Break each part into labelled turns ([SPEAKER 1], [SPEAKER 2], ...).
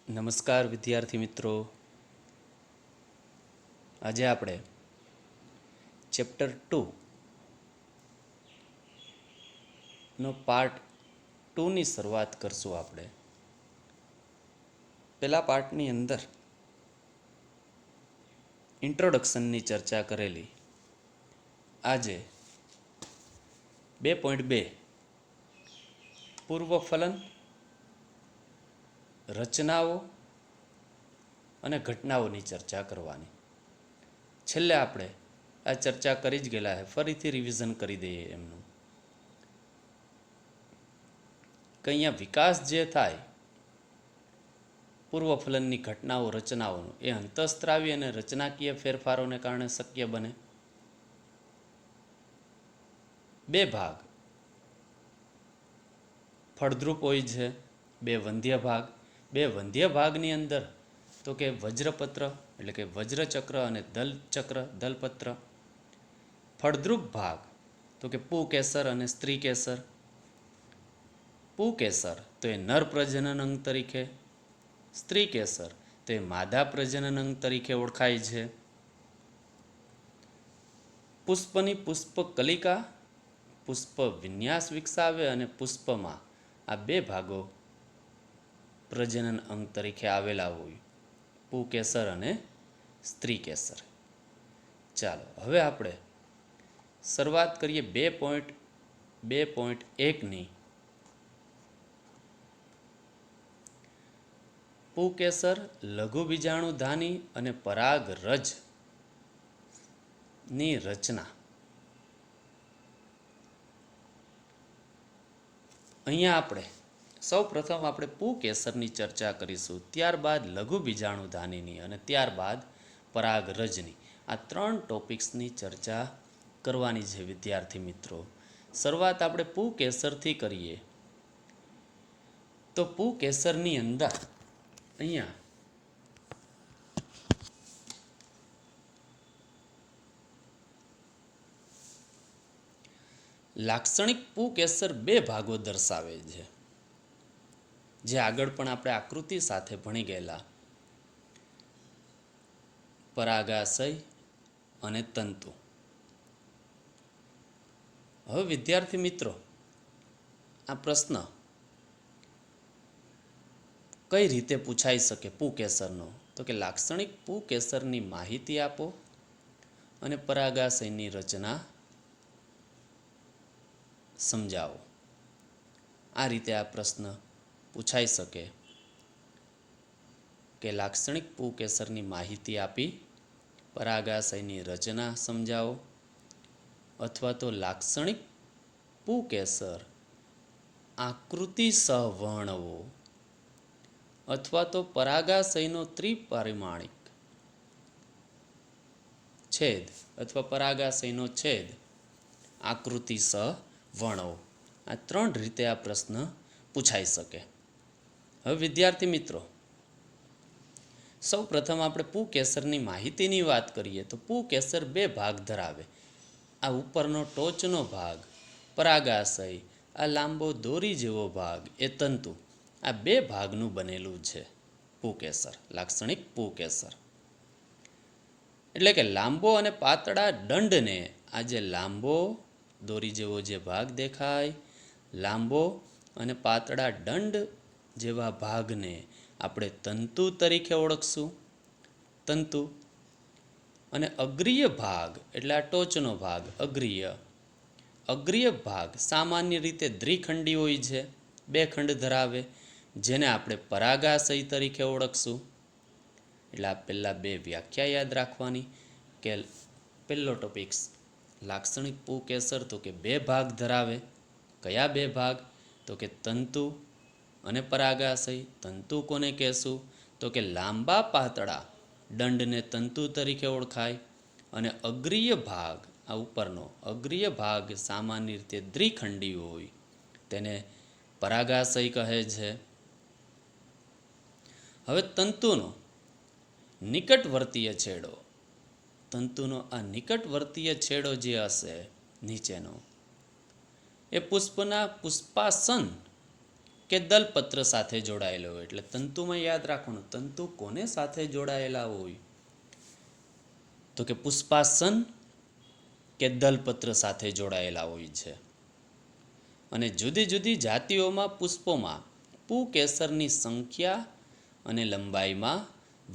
[SPEAKER 1] નમસ્કાર વિદ્યાર્થી મિત્રો. આજે આપણે ચેપ્ટર 2 નો પાર્ટ 2 ની શરૂઆત કરશું. આપણે પહેલા પાર્ટની અંદર ઇન્ટ્રોડક્શનની ચર્ચા કરેલી. આજે 2.2 પૂર્વફલન, રચનાઓ અને ઘટનાઓની ચર્ચા કરવાની. છેલ્લે આપણે આ ચર્ચા કરી જ ગયેલા છે, ફરીથી રિવિઝન કરી દઈએ એમનું. કે અહીંયા વિકાસ જે થાય પૂર્વફલનની ઘટનાઓ, રચનાઓનો, એ અંતઃસ્ત્રાવી અને રચનાકીય ફેરફારોને કારણે શક્ય બને. બે ભાગ ફળદ્રુપ હોય છે, બે વંધ્ય ભાગ. બે વંધ્ય ભાગની અંદર તો કે વજ્રપત્ર એટલે કે વજ્રચક્ર અને દલચક્ર, દલપત્ર. ફળદ્રુપ ભાગ તો કે પુકેસર અને સ્ત્રીકેસર. પુકેસર તો એ નર પ્રજનન અંગ તરીકે, સ્ત્રીકેસર તો એ માદા પ્રજનન અંગ તરીકે ઓળખાય છે. પુષ્પની પુષ્પ કલિકા પુષ્પ વિન્યાસ વિકસાવે અને પુષ્પમાં આ બે ભાગો પ્રજનન અંગ તરીકે આવેલા હોય, પુકેસર અને સ્ત્રીકેસર. ચાલો હવે આપણે શરૂઆત કરીએ 2.2.1ની. પુકેસર લઘુ બીજાણુધાની અને પરાગરજ ની રચના. અહીંયા આપણે સૌ પ્રથમ આપણે પુકેસરની ચર્ચા કરીશું, ત્યારબાદ લઘુ બીજાણુધાનીની અને ત્યારબાદ પરાગરજની. આ ત્રણ ટોપિક્સની ચર્ચા કરવાની છે વિદ્યાર્થી મિત્રો. શરૂઆત આપણે પુકેસરથી કરીએ તો પુકેસરની અંદર અહીંયા લાક્ષણિક પુકેસર બે ભાગો દર્શાવે છે, જે આગળ પણ આપણે આકૃતિ સાથે ભણી ગયેલા. પરાગાશય અને તંતુ. હવે વિદ્યાર્થી મિત્રો, આ પ્રશ્ન કઈ રીતે પૂછાઈ શકે પુકેસરનો? તો કે લાક્ષણિક પુકેસરની માહિતી આપો અને પરાગાશયની રચના સમજાવો. આ રીતે આ પ્રશ્ન પૂછાઈ શકે કે લાક્ષણિક પુકેસરની માહિતી આપી પરાગાશયની રચના સમજાવો, અથવા તો લાક્ષણિક પુકેસર આકૃતિ સહ વર્ણવો, અથવા તો પરાગાશયનો ત્રિપરિમાણિક છેદ અથવા પરાગાશયનો છેદ આકૃતિ સહ વર્ણવો. આ ત્રણ રીતે આ પ્રશ્ન પૂછાઈ શકે. હવે વિદ્યાર્થી મિત્રો, સૌ પ્રથમ આપણે પુકેસરની માહિતીની વાત કરીએ તો પુકેસર બે ભાગ ધરાવે. આ ઉપરનો ટોચનો ભાગ પરાગાશય, આ લાંબો દોરી જેવો ભાગ એ તંતુ. આ બે ભાગનું બનેલું છે પુકેસર, લાક્ષણિક પુકેસર. એટલે કે લાંબો અને પાતળા દંડને, આ જે લાંબો દોરી જેવો જે ભાગ દેખાય, લાંબો અને પાતળા દંડ જેવા ભાગને આપણે તંતુ તરીકે ઓળખશું. તંતુ. અને અગ્રીય ભાગ એટલે આ ટોચનો ભાગ અગ્રીય. અગ્રીય ભાગ સામાન્ય રીતે દ્વિખંડી હોય છે, બે ખંડ ધરાવે, જેને આપણે પરાગાશય તરીકે ઓળખશું. એટલે આ પહેલાં બે વ્યાખ્યા યાદ રાખવાની કે પહેલો ટોપિક્સ લાક્ષણિક પુકેસર તો કે બે ભાગ ધરાવે. કયા બે ભાગ? તો કે તંતુ અને પરાગાશય. તંતુ કોને કહેશું? તો કે લાંબા પાતળા દંડને તંતુ તરીકે ઓળખાય. અને અગ્રીય ભાગ, આ ઉપરનો અગ્રીય ભાગ સામાન્ય રીતે દ્વિખંડી હોય, તેને પરાગાશય કહે છે. હવે તંતુનો નિકટવર્તીય છેડો, તંતુનો આ નિકટવર્તીય છેડો જે હશે નીચેનો, એ પુષ્પના પુષ્પાસન કે દલપત્ર સાથે જોડાયેલો હોય. એટલે તંતુમાં યાદ રાખવાનું, તંતુ કોને સાથે જોડાયેલા હોય? તો કે પુષ્પાસન કે દલપત્ર સાથે જોડાયેલા હોય છે. અને જુદી જુદી જાતિઓમાં પુષ્પોમાં પુંકેસરની સંખ્યા અને લંબાઈમાં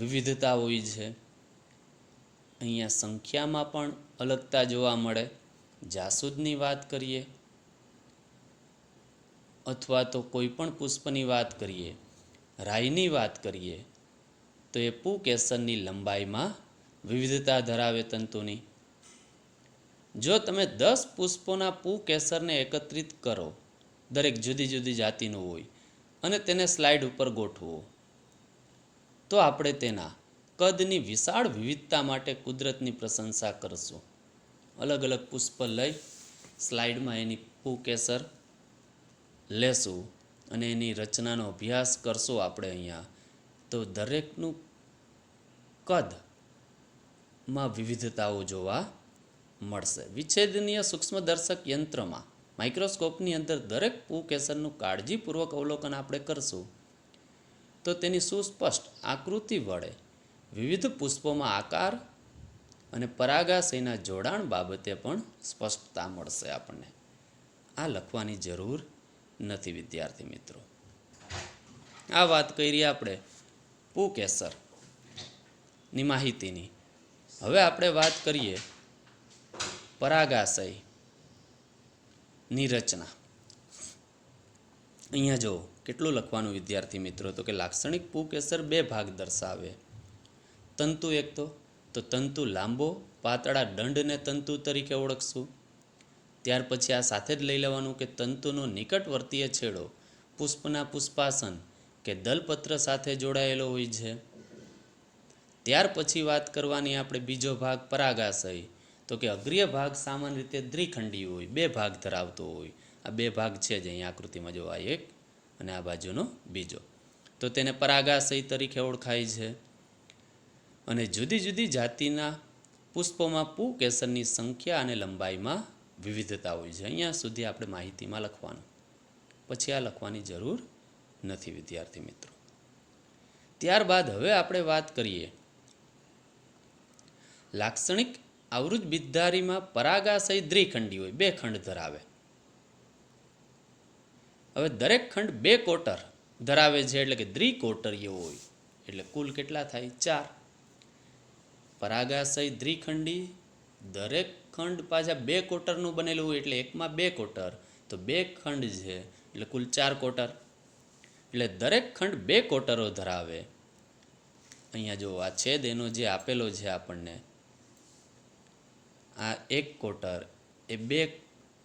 [SPEAKER 1] વિવિધતા હોય છે. અહીંયા સંખ્યામાં પણ અલગતા જોવા મળે. જાસૂદની વાત કરીએ અથવા તો કોઈ પણ પુષ્પની વાત કરીએ, રાઈની વાત કરીએ, તો એ પુંકેસરની લંબાઈમાં વિવિધતા ધરાવે તંતુની. જો તમે 10 પુષ્પોના પુંકેસરને એકત્રિત કરો, દરેક જુદી જુદી જાતિનું હોય, અને તેને સ્લાઇડ ઉપર ગોઠવો, તો આપણે તેના કદની વિશાળ વિવિધતા માટે કુદરતની પ્રશંસા કરશું. અલગ અલગ પુષ્પ લઈ સ્લાઇડમાં એની પુંકેસર લેશું અને એની રચનાનો અભ્યાસ કરશું આપણે અહીંયા, તો દરેકનું કદમાં વિવિધતાઓ જોવા મળશે. વિચ્છેદનીય સૂક્ષ્મદર્શક યંત્રમાં માઇક્રોસ્કોપની અંદર દરેક પુંકેસરનું કાળજીપૂર્વક અવલોકન આપણે કરશું, તો તેની સુસ્પષ્ટ આકૃતિ વડે વિવિધ પુષ્પોમાં આકાર અને પરાગાશયના જોડાણ બાબતે પણ સ્પષ્ટતા મળશે આપણને. આ લખવાની જરૂર નથી વિદ્યાર્થી મિત્રો. આ વાત કરી આપણે પુંકેસરની માહિતીની. હવે આપણે વાત કરીએ પરાગાશયની રચના. અહીંયા જો કેટલું લખવાનું વિદ્યાર્થી મિત્રો, તો કે લાક્ષણિક પુંકેસર 2 ભાગ દર્શાવે. તંતુ એક તો તંતુ લાંબો પાતળા દંડને તંતુ તરીકે ઓળખશું. ત્યાર પછી આ સાથે જ લઈ લેવાનું કે તંતુનો નિકટવર્તીય છેડો પુષ્પના પુષ્પાસન કે દલપત્ર સાથે જોડાયેલો હોય છે. ત્યાર પછી વાત કરવાની આપણે બીજો ભાગ પરાગાશય, તો કે અગ્રીય ભાગ સામાન્ય રીતે દ્વિખંડી હોય, 2 ભાગ ધરાવતો હોય. આ 2 ભાગ છે જ અહીં આકૃતિમાં જોવા, એક અને આ બાજુનો બીજો. તો તેને પરાગાશય તરીકે ઓળખાય છે. અને જુદી જુદી જાતિના પુષ્પોમાં પુંકેસરની સંખ્યા અને લંબાઈમાં વિવિધતા હોય છે. અહીંયા સુધી આપણે માહિતીમાં લખવાનું, પછી આ લખવાની જરૂર નથી વિદ્યાર્થી મિત્રો. ત્યારબાદ હવે આપણે વાત કરીએ લાક્ષણિક આવૃત બીજધારીમાં પરાગાશય દ્વિખંડી હોય, 2 ખંડ ધરાવે. હવે દરેક ખંડ 2 કોટર ધરાવે છે, એટલે કે દ્વિકોટરીય હોય. એટલે કુલ કેટલા થાય? 4. પરાગાશય દ્વિખંડી, દરેક ખંડ પાછા 2 કોટરનું બનેલું હોય, એટલે એકમાં 2 કોટર, તો 2 ખંડ છે એટલે કુલ 4 કોટર. એટલે દરેક ખંડ 2 કોટરો ધરાવે. અહીંયા જો આ છેદ એનો જે આપેલો છે આપણને, આ 1 કોટર એ 2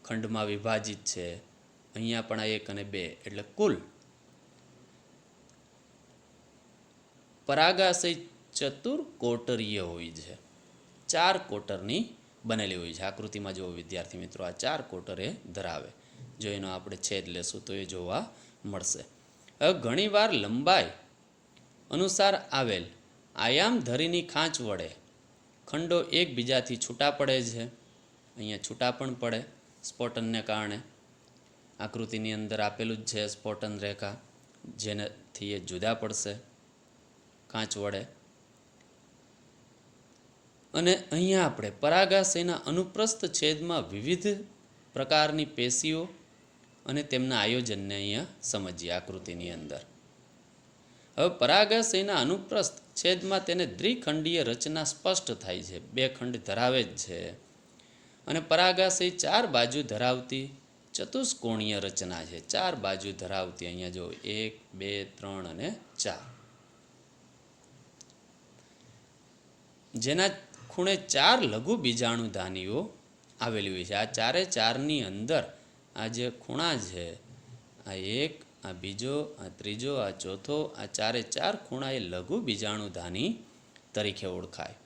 [SPEAKER 1] ખંડમાં વિભાજિત છે. અહીંયા પણ આ 1 અને 2, એટલે કુલ પરાગાશય ચતુર્કોટરીય હોય છે. 4 કોટરની બનેલી હોય છે. આકૃતિમાં જો વિદ્યાર્થી મિત્રો, આ 4 કોટર એ ધરાવે. જો એનો આપણે છેદ લેશું તો એ જોવા મળશે. હવે ઘણીવાર લંબાઈ અનુસાર આવેલ આયામ ધરીની ખાંચ વડે ખંડો એકબીજાથી છૂટા પડે છે. અહીંયા છૂટા પણ પડે સ્પોટનને કારણે. આકૃતિની અંદર આપેલું જ છે સ્પોટન રેખા, જેનાથી એ જુદા પડશે કાંચ વડે. અને અહીંયા આપણે પરાગાશયના અનુપ્રસ્થ છેદમાં વિવિધ પ્રકારની પેશીઓ અને તેમના આયોજનને અહીંયા સમજીએ આકૃતિની અંદર. હવે પરાગાશયના અનુપ્રસ્થ છેદમાં તેને દ્વિખંડીય રચના સ્પષ્ટ થાય છે. 2 ખંડ ધરાવે જ છે. અને પરાગાશય 4 બાજુ ધરાવતી ચતુષ્કોણીય રચના છે. 4 બાજુ ધરાવતી. અહીંયા જો 1, 2, 3 અને 4, જેના ખૂણે 4 લઘુ બીજાણુધાનીઓ આવેલી હોય છે. આ 4ની અંદર આ જે ખૂણા છે, આ 1, આ બીજો, આ ત્રીજો, આ ચોથો, આ 4 ખૂણા એ લઘુ બીજાણુધાની તરીકે ઓળખાય.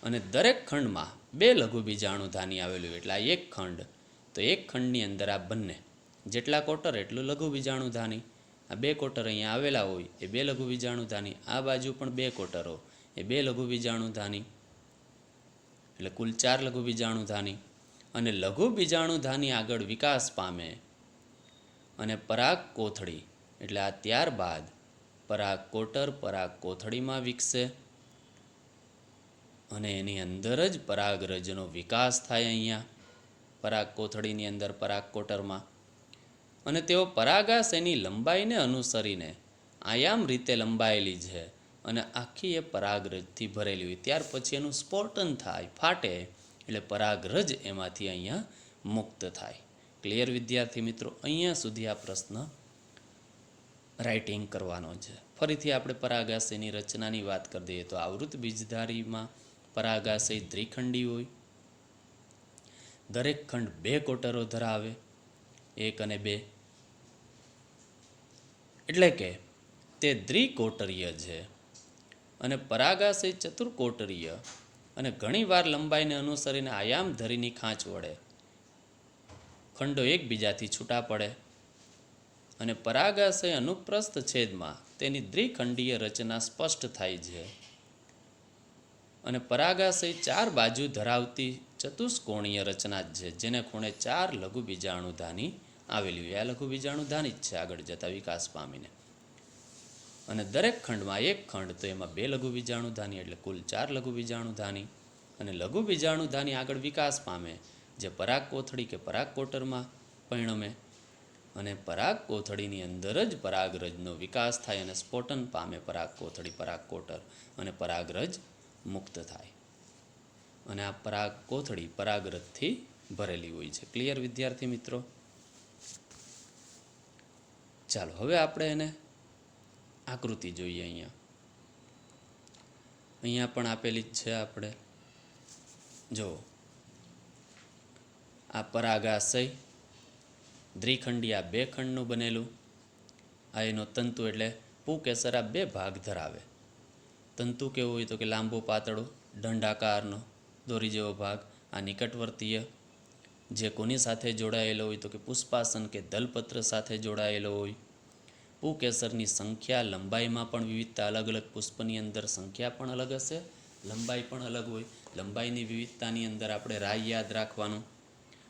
[SPEAKER 1] અને દરેક ખંડમાં 2 લઘુ બીજાણુધાની આવેલું હોય. એટલે આ 1 ખંડ, તો 1 ખંડની અંદર આ બંને જેટલા કોટર એટલું લઘુ બીજાણુધાની. આ 2 કોટર અહીંયા આવેલા હોય એ 2 લઘુ બીજાણુધાની. આ બાજુ પણ 2 કોટરો એ 2 લઘુ બીજાણુધાની. એટલે કુલ 4 લઘુ બીજાણુધાની. અને લઘુ બીજાણુધાની આગળ વિકાસ પામે અને પરાગ કોથળી એટલે આ ત્યારબાદ પરાગ કોટર પરાગ કોથળીમાં વિકસે અને એની અંદર જ પરાગરજનો વિકાસ થાય અહીંયા પરાગ કોથળીની અંદર પરાગ કોટરમાં. અને તેઓ પરાગાશયની લંબાઈને અનુસરીને આયામ રીતે લંબાયેલી છે અને આખી એ પરાગરજથી ભરેલી હોય. ત્યાર પછી એનું સ્ફોટન થાય, ફાટે, એટલે પરાગરજ એમાંથી અહીંયા મુક્ત થાય. ક્લિયર વિદ્યાર્થી મિત્રો? અહીંયા સુધી આ પ્રશ્ન રાઇટિંગ કરવાનો છે. ફરીથી આપણે પરાગાશયની રચનાની વાત કરી દઈએ તો આવૃત બીજધારીમાં પરાગાશય દ્વિખંડી હોય. દરેક ખંડ 2 કોટરો ધરાવે, 1 અને 2, એટલે કે તે દ્વિકોટરીય છે. અને પરાગાશય ચતુર્કોટરીય અને ઘણીવાર લંબાઈને અનુસરીને આયામ ધરીની ખાંચ વડે ખંડો એકબીજાથી છૂટા પડે અને પરાગાશય અનુપ્રસ્થ છેદમાં તેની દ્વિખંડીય રચના સ્પષ્ટ થાય છે. અને પરાગાશય 4 બાજુ ધરાવતી ચતુષ્કોણીય રચના જ છે જેને ખૂણે 4 લઘુ બીજાણુધાની આવેલી હોય. આ લઘુ બીજાણુધાની જ છે આગળ જતા વિકાસ પામીને. અને દરેક ખંડમાં એક ખંડ તો એમાં 2 લઘુ બીજાણુધાની એટલે કુલ 4 લઘુ બીજાણુધાની. અને લઘુ બીજાણુધાની આગળ વિકાસ પામે જે પરાગ કોથળી કે પરાગ કોટરમાં પરિણમે અને પરાગ કોથળીની અંદર જ પરાગરજનો વિકાસ થાય અને સ્ફોટન પામે પરાગ કોથળી પરાગ કોટર અને પરાગરજ મુક્ત થાય. અને આ પરાગ કોથળી પરાગરજથી ભરેલી હોય છે. ક્લિયર વિદ્યાર્થી મિત્રો? ચાલો હવે આપણે એને આકૃતિ જોઈએ. અહીંયા પણ આપેલી જ છે. આપણે જો આ પરાગાશય દ્વિખંડી આ 2 ખંડનું બનેલું. આ એનો તંતુ એટલે પુકેસર આ 2 ભાગ ધરાવે. તંતુ કેવું હોય તો કે લાંબુ પાતળું દંડાકારનો દોરી જેવો ભાગ. આ નિકટવર્તીય જે કોની સાથે જોડાયેલો હોય તો કે પુષ્પાસન કે દલપત્ર સાથે જોડાયેલો હોય. પુકેસરની સંખ્યા લંબાઈમાં પણ વિવિધતા અલગ અલગ. પુષ્પની અંદર સંખ્યા પણ અલગ હશે, લંબાઈ પણ અલગ હોય. લંબાઈની વિવિધતાની અંદર આપણે રાય યાદ રાખવાનું.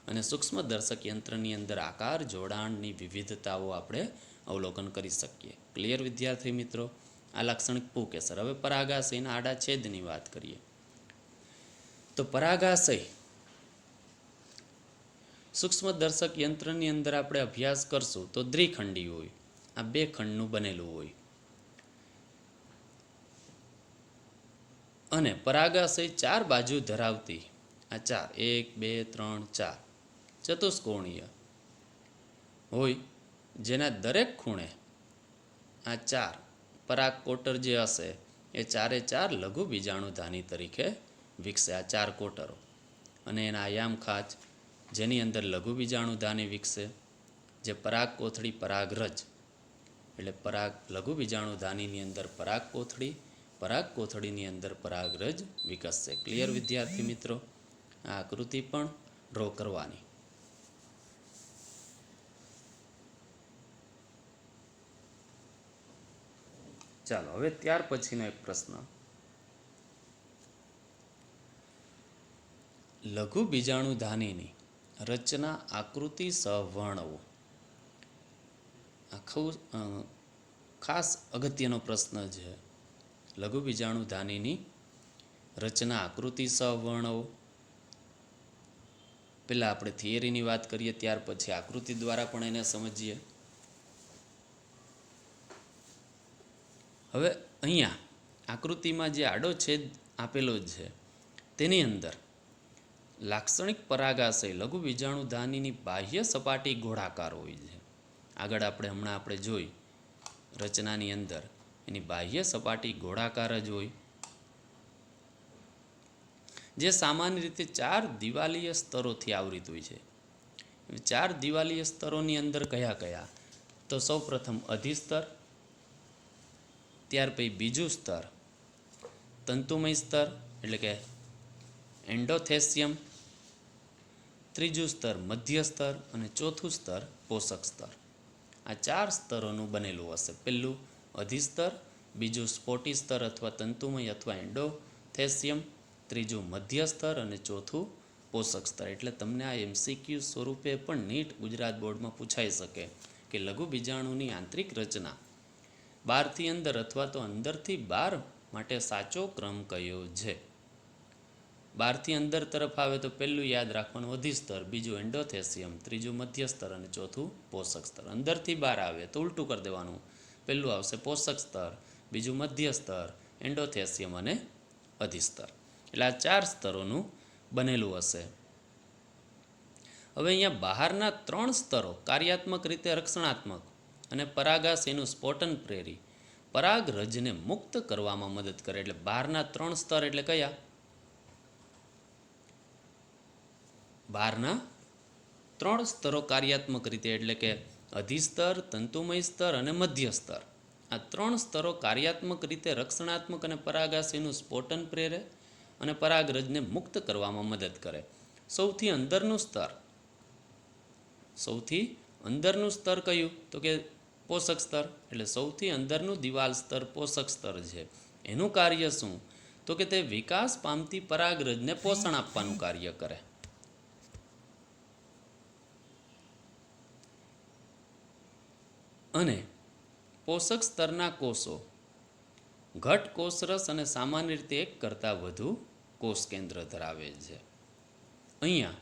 [SPEAKER 1] અને સૂક્ષ્મદર્શક યંત્રની અંદર આકાર જોડાણની વિવિધતાઓ આપણે અવલોકન કરી શકીએ. ક્લિયર વિદ્યાર્થી મિત્રો? આ લાક્ષણિક પુકેસર. હવે પરાગાશયના આડા છેદની વાત કરીએ તો પરાગાશય સૂક્ષ્મદર્શક યંત્રની અંદર આપણે અભ્યાસ કરશું તો દ્વિખંડી હોય. આ 2 ખંડનું બનેલું હોય. અને પરાગાશય 4 બાજુ ધરાવતી આ 4 1 2 3 4 ચતુષ્કોણીય હોય જેના દરેક ખૂણે આ 4 પરાગ કોટર જે હશે એ 4 લઘુ બીજાણુધાની તરીકે વિકસે. આ 4 કોટરો અને એના આયામ ખાંચ જેની અંદર લઘુ બીજાણુધાની વિકસે જે પરાગ કોથળી પરાગરજ એટલે પરાગ લઘુ બીજાણુધાનીની અંદર પરાગ કોથળીની અંદર પરાગરજ વિકસશે. ક્લિયર વિદ્યાર્થી મિત્રો? આ આકૃતિ પણ ડ્રો કરવાની. ચાલો હવે ત્યાર પછીનો એક પ્રશ્ન. લઘુ બીજાણુધાનીની રચના આકૃતિ સહવર્ણવો. આ ખાસ અગત્યનો પ્રશ્ન છે. લઘુ બીજાણુધાનીની રચના આકૃતિ સહવર્ણવો. પહેલાં આપણે થિયરીની વાત કરીએ ત્યાર પછી આકૃતિ દ્વારા પણ એને સમજીએ. હવે અહીંયા આકૃતિમાં જે આડો છેદ આપેલો છે તેની અંદર લાક્ષણિક પરાગાશય લઘુ બીજાણુધાનીની બાહ્ય સપાટી ગોળાકાર હોય છે. આગળ આપણે જોઈ રચનાની અંદર એની બાહ્ય સપાટી ગોળાકાર જ હોય જે સામાન્ય રીતે 4 દિવાલીય સ્તરોથી આવૃત હોય છે. 4 દિવાલીય સ્તરોની અંદર કયા કયા તો સૌપ્રથમ અધિસ્તર, ત્યાર પછી બીજું સ્તર તંતુમય સ્તર એટલે કે એન્ડોથેસિયમ, ત્રીજું સ્તર મધ્ય સ્તર અને ચોથું સ્તર પોષક સ્તર. આ 4 સ્તરોનું બનેલું હશે. પહેલું અધિસ્તર, બીજું સ્ફોટી સ્તર અથવા તંતુમય અથવા એન્ડોથેસિયમ, ત્રીજું મધ્ય સ્તર અને ચોથું પોષક સ્તર. એટલે તમને આ MCQ સ્વરૂપે પણ નીટ ગુજરાત બોર્ડમાં પૂછાઈ શકે કે લઘુ બીજાણુની આંતરિક રચના બહારથી અંદર અથવા તો અંદરથી બહાર માટે સાચો ક્રમ કયો છે? બહારથી અંદર તરફ આવે તો પહેલું યાદ રાખવાનું અધિસ્તર, બીજું એન્ડોથેસિયમ, ત્રીજું મધ્ય સ્તર અને ચોથું પોષક સ્તર. અંદરથી બહાર આવે તો ઉલટું કરી દેવાનું. પહેલું આવશે પોષક સ્તર, બીજું મધ્ય સ્તર, એન્ડોથેસિયમ અને અધિસ્તર. એટલે આ 4 સ્તરોનું બનેલું હશે. હવે અહીંયા બહારના 3 સ્તરો કાર્યાત્મક રીતે રક્ષણાત્મક અને પરાગાશયનું સ્ફોટન પ્રેરી પરાગરજને મુક્ત કરવામાં મદદ કરે. એટલે બહારના 3 સ્તર એટલે કયા? બહારના 3 સ્તરો કાર્યાત્મક રીતે એટલે કે અધિસ્તર, તંતુમય સ્તર અને મધ્ય સ્તર. આ 3 સ્તરો કાર્યાત્મક રીતે રક્ષણાત્મક અને પરાગાશયનું સ્ફોટન પ્રેરે અને પરાગરજને મુક્ત કરવામાં મદદ કરે. સૌથી અંદરનું સ્તર કયું? તો કે પોષક સ્તર. એટલે સૌથી અંદરનું દિવાલ સ્તર પોષક સ્તર છે. એનું કાર્ય શું? તો કે તે વિકાસ પામતી પરાગરજને પોષણ આપવાનું કાર્ય કરે. અને પોષક સ્તરના કોષો ઘટ કોષરસ અને સામાન્ય રીતે 1 કરતાં વધુ કોષ કેન્દ્ર ધરાવે છે. અહીંયા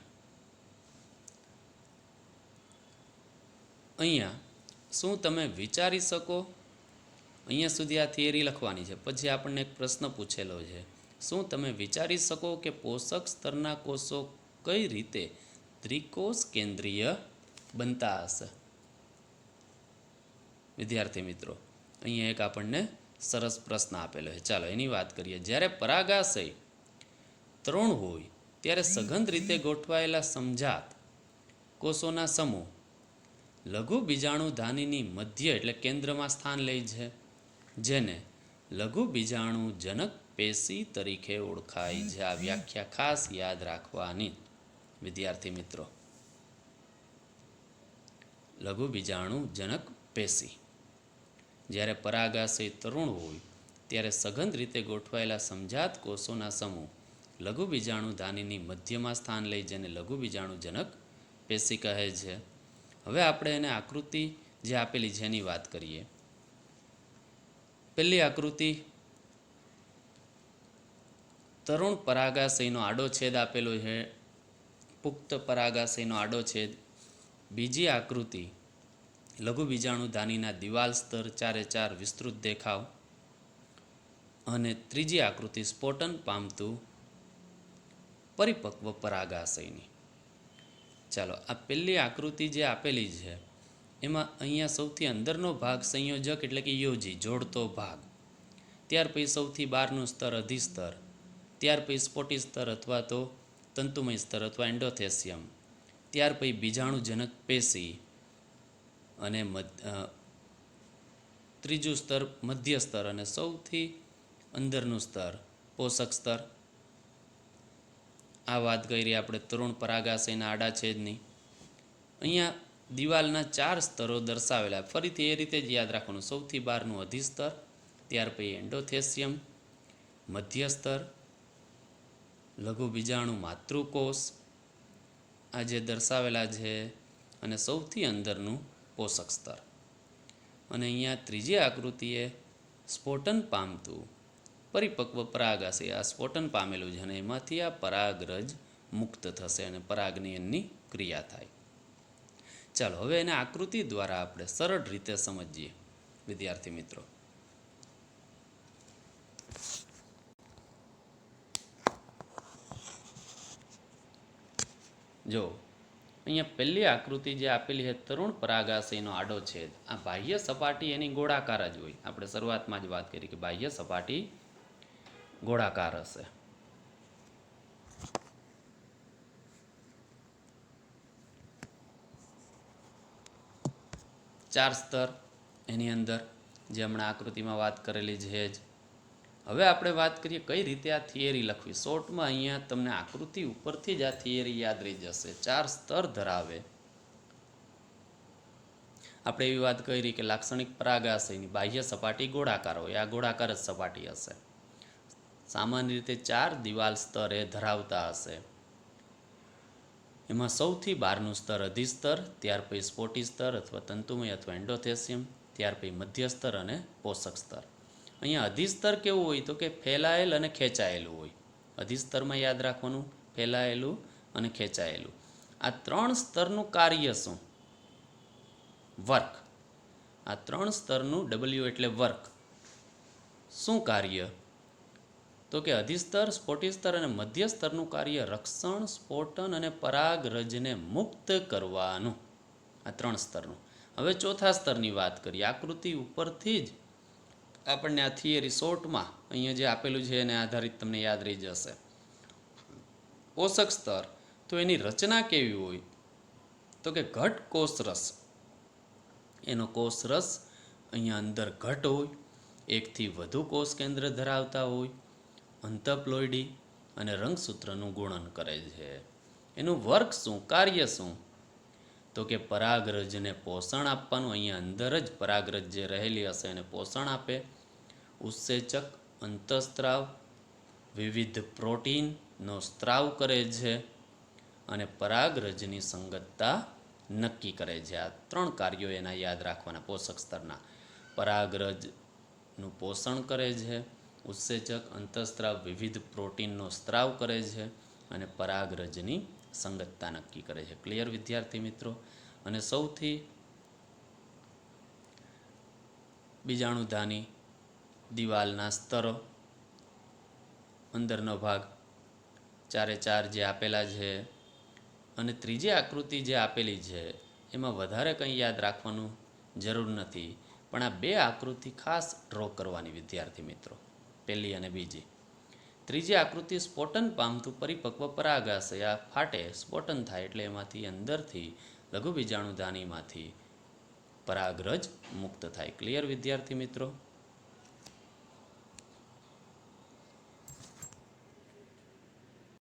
[SPEAKER 1] શું તમે વિચારી શકો? અહીંયા સુધી આ થિયરી લખવાની છે. પછી આપણને એક પ્રશ્ન પૂછેલો છે, શું તમે વિચારી શકો કે પોષક સ્તરના કોષો કઈ રીતે ત્રિકોષ કેન્દ્રીય બનતા હશે? વિદ્યાર્થી મિત્રો, અહીંયા એક આપણને સરસ પ્રશ્ન આપેલો છે. ચાલો એની વાત કરીએ. જ્યારે પરાગાશય તરુણ હોય ત્યારે સઘન રીતે ગોઠવાયેલા સમજાત કોષોના સમૂહ લઘુ બીજાણુધાનીની મધ્ય એટલે કેન્દ્રમાં સ્થાન લે છે, જેને લઘુ બીજાણુજનક પેશી તરીકે ઓળખાય છે. આ વ્યાખ્યા ખાસ યાદ રાખવાની. વિદ્યાર્થી મિત્રો, લઘુ બીજાણુજનક પેશી. જ્યારે પરાગાશય તરુણ હોય ત્યારે સઘન રીતે ગોઠવાયેલા સમજાત કોષોના સમૂહ લઘુ બીજાણુધાનીની મધ્યમાં સ્થાન લે જેને લઘુ બીજાણુજનક પેશી કહે છે. હવે આપણે એને આકૃતિ જે આપેલી છે એની વાત કરીએ. પહેલી આકૃતિ તરુણ પરાગાશયનો આડો છેદ આપેલો છે, પુખ્ત પરાગાશયનો આડો છેદ. બીજી આકૃતિ લઘુ બીજાણુધાનીના દિવાલ સ્તર 4 વિસ્તૃત દેખાવ. અને ત્રીજી આકૃતિ સ્ફોટન પામતું પરિપક્વ પરાગાશયની. ચાલો, આ પહેલી આકૃતિ જે આપેલી છે એમાં અહીંયા સૌથી અંદરનો ભાગ સંયોજક એટલે કે યોજી જોડતો ભાગ, ત્યાર પછી સૌથી બહારનું સ્તર અધિસ્તર, ત્યાર પછી સ્ફોટી સ્તર અથવા તો તંતુમય સ્તર અથવા એન્ડોથેસિયમ, ત્યાર પછી બીજાણુજનક પેશી અને ત્રીજું સ્તર મધ્ય સ્તર અને સૌથી અંદરનું સ્તર પોષક સ્તર. આ વાત કરી આપણે તરુણ પરાગાશયના આડા છેદની. અહીંયા દિવાલના 4 સ્તરો દર્શાવેલા. ફરીથી એ રીતે જ યાદ રાખવાનું. સૌથી બહારનું અધિસ્તર, ત્યાર પછી એન્ડોથેસિયમ, મધ્ય સ્તર, લઘુ બીજાણુ માતૃકોષ આ જે દર્શાવેલા છે, અને સૌથી અંદરનું પોષક સ્તર. અને અહીંયા ત્રીજી આકૃતિએ સ્ફોટન પામતું પરિપક્વ પરાગાશય આ સ્ફોટન પામેલું છે અને એમાંથી આ પરાગરજ મુક્ત થશે અને પરાગનયનની ક્રિયા થાય. ચાલો હવે એને આકૃતિ દ્વારા આપણે સરળ રીતે સમજીએ. વિદ્યાર્થી મિત્રો, જો અહીંયા પહેલી આકૃતિ જે આપેલી છે તરુણ પરાગાશયનો આડો છેદ. આ બાહ્ય સપાટી એની ગોળાકાર જ હોય. આપણે શરૂઆતમાં જ વાત કરી કે બાહ્ય સપાટી ગોળાકાર હશે. ચાર સ્તર એની અંદર જે હમણાં આકૃતિમાં વાત કરેલી છે જ. હવે આપણે વાત કરીએ કઈ રીતે આ થિયરી લખવી. શોર્ટમાં અહીંયા તમને આકૃતિ ઉપરથી જ આ થિયરી યાદ રહી જશે. 4 સ્તર ધરાવે. આપણે એવી વાત કરી કે લાક્ષણિક પરાગાશયની બાહ્ય સપાટી ગોળાકાર હોય. આ ગોળાકાર જ સપાટી હશે. સામાન્ય રીતે 4 દિવાલ સ્તર એ ધરાવતા હશે. એમાં સૌથી બહારનું સ્તર અધિસ્તર, ત્યાર પછી સ્પોટી સ્તર અથવા તંતુમય અથવા એન્ડોથેસિયમ, ત્યાર પછી મધ્ય સ્તર અને પોષક સ્તર. અહીંયા અધિસ્તર કેવું હોય તો કે ફેલાયેલ અને ખેંચાયેલું હોય. અધિસ્તરમાં યાદ રાખવાનું, ફેલાયેલું અને ખેંચાયેલું. આ ત્રણ સ્તરનું કાર્ય શું? વર્ક. આ ત્રણ સ્તરનું ડબલ્યુ એટલે વર્ક. શું કાર્ય? તો કે અધિસ્તર, સ્ફોટી સ્તર અને મધ્ય સ્તરનું કાર્ય રક્ષણ, સ્ફોટન અને પરાગરજને મુક્ત કરવાનું. આ ત્રણ સ્તરનું. હવે ચોથા સ્તરની વાત કરીએ. આકૃતિ ઉપરથી જ આપણને આ થિયરી શોર્ટમાં અહીંયા જે આપેલું છે એને આધારિત તમને યાદ રહી જશે. પોષક સ્તર, તો એની રચના કેવી હોય? તો કે ઘટ કોષરસ. એનો કોષરસ અહીંયા અંદર ઘટ હોય, એકથી વધુ કોષ કેન્દ્ર ધરાવતા હોય, અંતઃપ્લોઇડી અને રંગસૂત્રનું ગુણન કરે છે. એનું વર્ક શું, કાર્ય શું? તો કે પરાગરજને પોષણ આપવાનું. અહીંયા અંદર જ પરાગરજ જે રહેલી હશે એને પોષણ આપે. ઉત્સેચક, અંતઃસ્ત્રાવ, વિવિધ પ્રોટીનનો સ્ત્રાવ કરે છે અને પરાગરજની સંગતતા નક્કી કરે છે. આ ત્રણ કાર્યો એના યાદ રાખવાના પોષક સ્તરના. પરાગરજનું પોષણ કરે છે, ઉત્સેચક, અંતઃસ્ત્રાવ, વિવિધ પ્રોટીનનો સ્ત્રાવ કરે છે અને પરાગરજની સંગતતા નક્કી કરે છે. ક્લિયર વિદ્યાર્થી મિત્રો? અને સૌથી બીજાણુધાની દિવાલના સ્તરો, અંદરનો ભાગ, ચારે ચાર જે આપેલા છે અને ત્રીજી આકૃતિ જે આપેલી છે એમાં વધારે કંઈ યાદ રાખવાનું જરૂર નથી, પણ આ બે આકૃતિ ખાસ ડ્રો કરવાની વિદ્યાર્થી મિત્રો, પહેલી અને બીજી. ત્રીજી આકૃતિ સ્ફોટન પામતું પરિપક્વ પરાગાશય. આ ફાટે, સ્ફોટન થાય એટલે એમાંથી અંદરથી લઘુ બીજાણુધાનીમાંથી પરાગરજ મુક્ત થાય. ક્લિયર વિદ્યાર્થી મિત્રો?